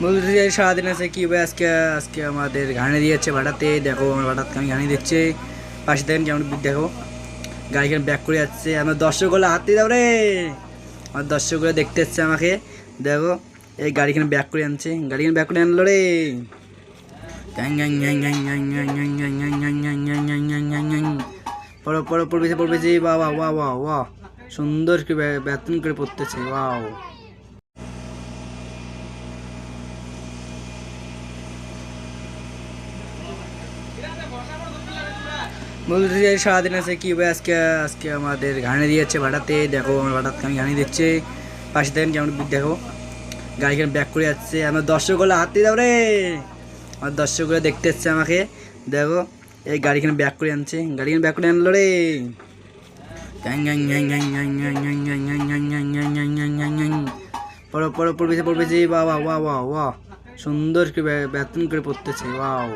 বলতে যে সারাদিন আছে কি ভাই আজকে আজকে আমাদের ঘানি দিয়েছে ভাড়াতে। দেখো আমার ভাড়াতে আমি ঘানি দিচ্ছে পাশে দেখেন কেমন দেখো গাড়িখানে ব্যাক করে যাচ্ছে। আমার দর্শকগুলো হাত দিয়ে দাও রে। আমার দর্শকগুলো দেখতে এসছে আমাকে। দেখো এই গাড়িখানে ব্যাক করে আনছে, গাড়িখানে ব্যাক করে আনলো রে। Gang gang gang gang gang gang gang gang gang gang gang gang gang gang gang gang. পড়ো পড়ো পড়বেছে পড়বেছে, বাহ বাহ বাহ বাহ বাহ, সুন্দর করে বেতন করে পড়তেছে, ওয়াও। বলতে যে সারাদিন আছে কি ভাই আজকে আজকে আমাদের ঘানি দিয়েছে ভাড়াতে। দেখো আমার ভাড়াতে আমি ঘানি দিচ্ছে পাশে দেখেন কেমন দেখো গাড়িখানে ব্যাক করে যাচ্ছে। আমার দর্শকগুলো হাত দিয়ে দাও রে। আমার দর্শকগুলো দেখতে এসছে আমাকে। দেখো এই গাড়িখানে ব্যাক করে আনছে, গাড়িখানে ব্যাক করে আনলো রে। Gang gang gang gang gang gang gang gang gang gang gang gang gang gang gang gang. পড়ো পড়ো পড়বেছে পড়বেছে, বাহ বাহ বাহ বাহ বাহ, সুন্দর করে বেতন করে পড়তেছে, ওয়াও।